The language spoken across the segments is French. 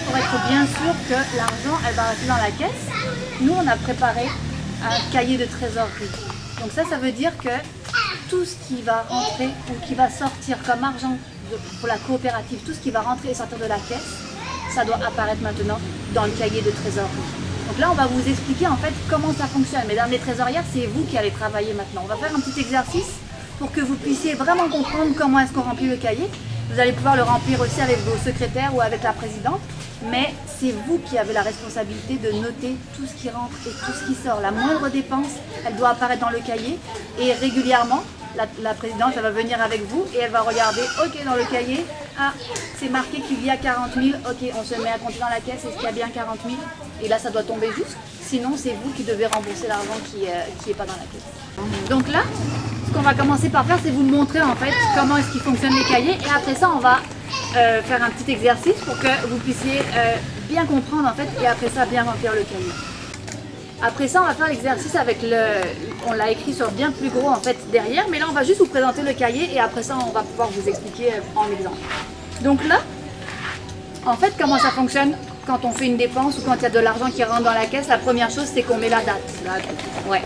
pour être bien sûr que l'argent, elle va rester dans la caisse, nous, on a préparé un cahier de trésorerie. Donc ça veut dire que tout ce qui va rentrer ou qui va sortir comme argent pour la coopérative, tout ce qui va rentrer et sortir de la caisse, ça doit apparaître maintenant dans le cahier de trésorerie. Donc là, on va vous expliquer en fait comment ça fonctionne. Mesdames les trésorières, c'est vous qui allez travailler maintenant. On va faire un petit exercice pour que vous puissiez vraiment comprendre comment est-ce qu'on remplit le cahier. Vous allez pouvoir le remplir aussi avec vos secrétaires ou avec la présidente, mais c'est vous qui avez la responsabilité de noter tout ce qui rentre et tout ce qui sort. La moindre dépense, elle doit apparaître dans le cahier et régulièrement, la présidente elle va venir avec vous et elle va regarder, ok, dans le cahier, ah, c'est marqué qu'il y a 40 000, ok, on se met à compter dans la caisse, est-ce qu'il y a bien 40 000? Et là, ça doit tomber juste, sinon c'est vous qui devez rembourser l'argent qui n'est pas dans la caisse. Donc là, ce qu'on va commencer par faire, c'est vous montrer en fait comment est-ce qu'ils fonctionnent les cahiers et après ça, on va faire un petit exercice pour que vous puissiez bien comprendre en fait et après ça, bien remplir le cahier. Après ça, on va faire l'exercice avec on l'a écrit sur bien plus gros en fait derrière, mais là on va juste vous présenter le cahier et après ça on va pouvoir vous expliquer en exemple. Donc là, en fait comment ça fonctionne quand on fait une dépense ou quand il y a de l'argent qui rentre dans la caisse, la première chose c'est qu'on met la date. Ouais.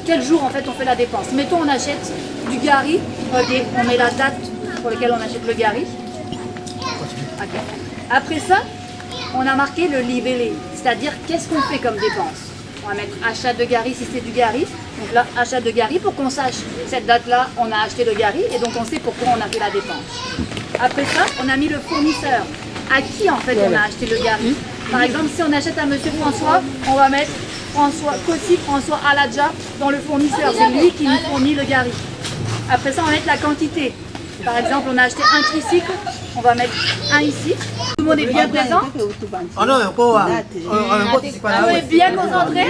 Quel jour en fait on fait la dépense? Mettons on achète du gari, ok, on met la date pour laquelle on achète le gari. Okay. Après ça, on a marqué le libellé, c'est-à-dire qu'est-ce qu'on fait comme dépense. On va mettre achat de gari si c'est du gari. Donc là, achat de gari pour qu'on sache cette date-là, on a acheté le gari et donc on sait pourquoi on a fait la dépense. Après ça, on a mis le fournisseur. À qui en fait on a acheté le gari? Par exemple, si on achète à Monsieur François, on va mettre François Aladja dans le fournisseur. C'est lui qui nous fournit le gari. Après ça, on va mettre la quantité. Par exemple, on a acheté un tricycle, on va mettre un ici. Tout le monde est bien présent? Oh non, Tout est bien concentré?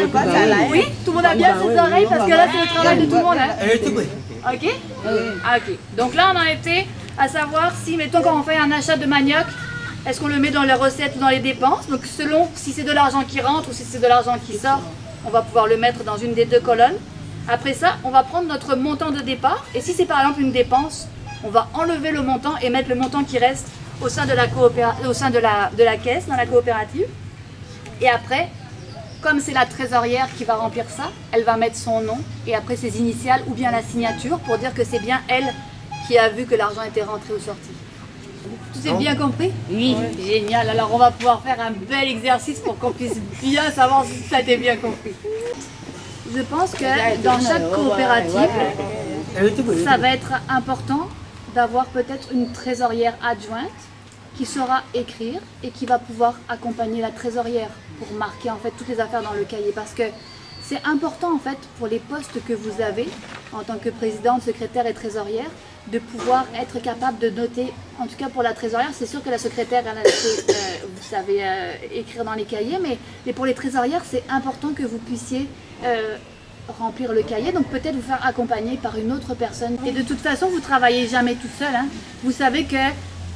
Oui, tout le monde a bien ses oreilles parce que là c'est le travail de tout le monde. Hein? Ok? Ok. Donc là on en était à savoir si, mettons quand on fait un achat de manioc, est-ce qu'on le met dans les recettes ou dans les dépenses? Donc selon si c'est de l'argent qui rentre ou si c'est de l'argent qui sort, on va pouvoir le mettre dans une des deux colonnes. Après ça, on va prendre notre montant de départ et si c'est par exemple une dépense, on va enlever le montant et mettre le montant qui reste au sein de la caisse, dans la coopérative. Et après, comme c'est la trésorière qui va remplir ça, elle va mettre son nom et après ses initiales ou bien la signature pour dire que c'est bien elle qui a vu que l'argent était rentré ou sorti. Tout est bien compris? Oui. Génial, alors on va pouvoir faire un bel exercice pour qu'on puisse bien savoir si ça a été bien compris. Je pense que dans chaque coopérative, ça va être important d'avoir peut-être une trésorière adjointe qui saura écrire et qui va pouvoir accompagner la trésorière pour marquer en fait toutes les affaires dans le cahier parce que c'est important en fait pour les postes que vous avez en tant que présidente, secrétaire et trésorière de pouvoir être capable de noter, en tout cas pour la trésorière, c'est sûr que la secrétaire, vous savez écrire dans les cahiers, mais pour les trésorières c'est important que vous puissiez remplir le cahier, donc peut-être vous faire accompagner par une autre personne. Et de toute façon, vous ne travaillez jamais toute seule. Hein. Vous savez que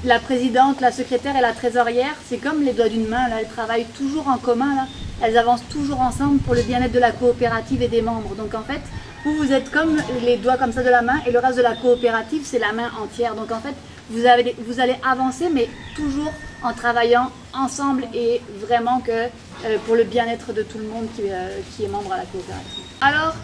la présidente, la secrétaire et la trésorière, c'est comme les doigts d'une main, là. Elles travaillent toujours en commun, là. Elles avancent toujours ensemble pour le bien-être de la coopérative et des membres. Donc en fait, vous êtes comme les doigts comme ça de la main et le reste de la coopérative, c'est la main entière. Donc en fait, vous allez avancer, mais toujours en travaillant ensemble et vraiment que pour le bien-être de tout le monde qui est membre à la coopérative. Alors,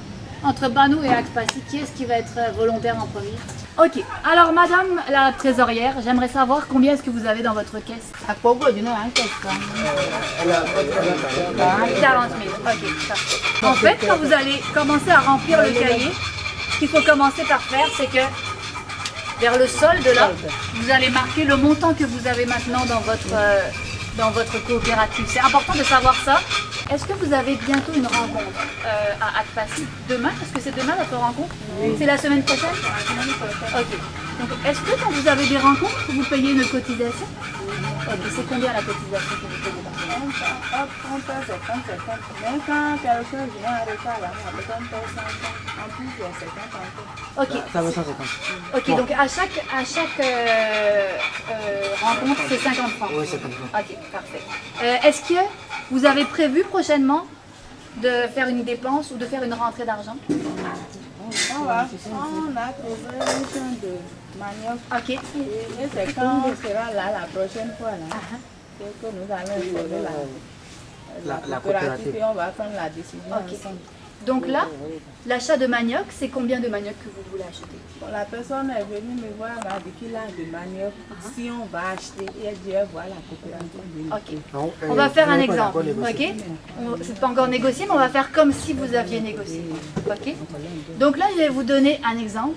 entre Banou et Akpasi, qui est-ce qui va être volontaire en premier? Ok, alors madame la trésorière, j'aimerais savoir combien est-ce que vous avez dans votre caisse? 40 000, ok, parfait. En fait, quand vous allez commencer à remplir le cahier, ce qu'il faut commencer par faire, c'est que vers le solde là, vous allez marquer le montant que vous avez maintenant dans votre coopérative. C'est important de savoir ça. Est-ce que vous avez bientôt une rencontre à Akpasi? Demain? Est-ce que c'est demain notre rencontre? Oui. C'est la semaine prochaine? La semaine prochaine. Ok. Donc est-ce que quand vous avez des rencontres, vous payez une cotisation? Ok. C'est combien la cotisation que vous payez? Ok. Ça va 150. Ok, donc à chaque rencontre, c'est 50 francs. Oui, 50 francs. Ok, parfait. Est-ce que vous avez prévu prochainement de faire une dépense ou de faire une rentrée d'argent? On a trouvé une chaîne de manioc. Ok. Et c'est quand on sera là la prochaine fois. Là. que nous allons informer la coopérative et on va prendre la décision ensemble. Donc là, l'achat de manioc, c'est combien de manioc que vous voulez acheter? Bon, la personne est venue me voir, elle m'a dit qu'il a de manioc. Si on va acheter, elle dit elle voit la coopérative. Ok. On va faire un exemple. Ok. C'est pas encore négocié, mais on va faire comme si vous aviez négocié. Ok. Donc là, je vais vous donner un exemple.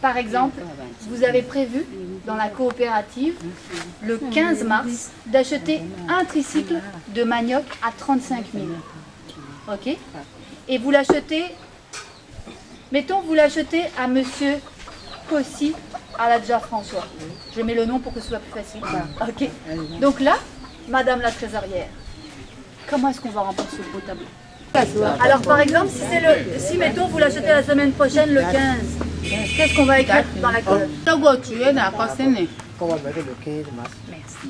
Par exemple, vous avez prévu dans la coopérative le 15 mars d'acheter un tricycle de manioc à 35 000. Ok. Et vous l'achetez, mettons, vous l'achetez à Monsieur Cossi, à la Dja François. Je mets le nom pour que ce soit plus facile. Ok. Donc là, Madame la trésorière, comment est-ce qu'on va remplir ce beau tableau? Alors par exemple, si mettons vous l'achetez la semaine prochaine, le 15, qu'est-ce qu'on va écrire dans la colonne? On va mettre le 15 mars. Merci.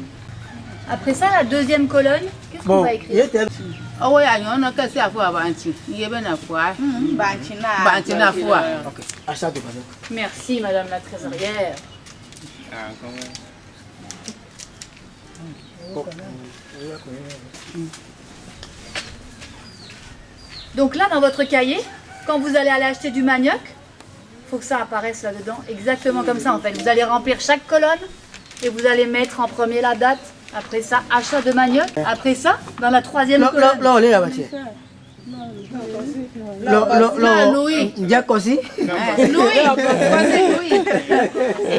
Après ça, la deuxième colonne, qu'est-ce qu'on va écrire? Oh oui, il y en a qui sont à Banchi. Il y a bien à fois. Banchi na fois. Ok, achat de manioc. Merci Madame la trésorière. Donc là, dans votre cahier, quand vous allez aller acheter du manioc, il faut que ça apparaisse là-dedans, exactement comme ça en fait. Vous allez remplir chaque colonne et vous allez mettre en premier la date. Après ça, achat de manioc. Après ça, dans la troisième colonne. Là, on est là, Mathieu. Là, Louis. Dia Cossi. Louis.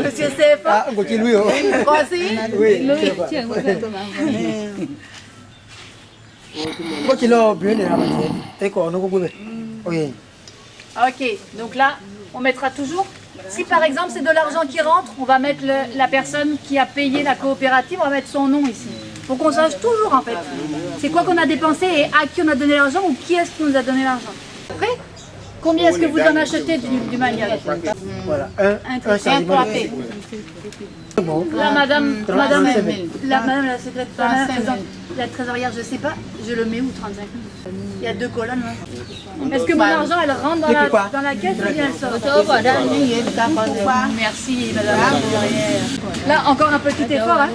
Monsieur CFA. Ah, on continue, Louis. Cossi. Oui, Quoi qu'il a bien là, Mathieu. Et quoi, on a beaucoup. Oui. Ok, donc là, on mettra toujours. Si par exemple c'est de l'argent qui rentre, on va mettre la personne qui a payé la coopérative, on va mettre son nom ici. Pour qu'on sache toujours en fait. C'est quoi qu'on a dépensé et à qui on a donné l'argent ou qui est-ce qui nous a donné l'argent. Après, combien est-ce que vous en achetez du manioc? Voilà, un Importé. Bon. Là, madame la secrétaire, la trésorière, je sais pas, je le mets où 35 000? Il y a deux colonnes là. Est-ce que mon argent elle rentre dans la caisse ou bien elle sort? Merci madame la trésorière. Là, encore un petit effort. Hein.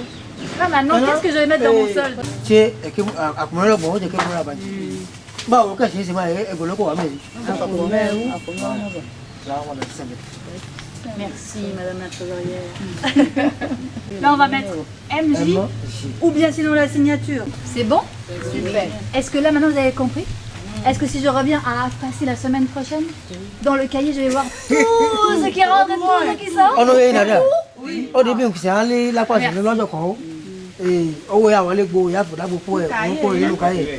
Là maintenant, qu'est-ce que je vais mettre dans mon solde? C'est que à comment là bon, c'est que moi là-bas. Bah, ok, c'est moi et vous le quoi mais. Là, on va mettre ça. Merci madame la trésorière. Là on va mettre MJ ou bien sinon la signature. C'est bon? Super. Est-ce que là maintenant vous avez compris? Est-ce que si je reviens à passer la semaine prochaine, dans le cahier je vais voir tout ce qui rentre et tout ce qui sort? On est là. Oui. Au début, c'est aller la fois le long de quoi. Et oh yeah, on va aller go, il y a pour la beaucoup. On peut le cahier.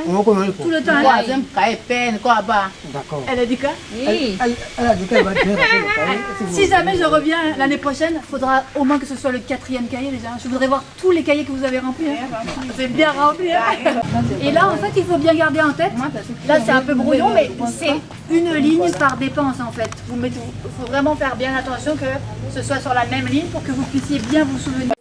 On peut le tout le temps. Troisième cahier peine quoi bas. D'accord. Elle a dit quoi? Oui. Elle a dit qu'elle va faire le cahier. Si jamais je reviens l'année prochaine, il faudra au moins que ce soit le 4e cahier déjà. Je voudrais voir tous les cahiers que vous avez remplis. C'est bien rempli. Et là, en fait, il faut bien garder en tête. Là, c'est un peu brouillon, mais c'est une ligne par dépense en fait. Il faut vraiment faire bien attention que ce soit sur la même ligne pour que vous puissiez bien vous souvenir.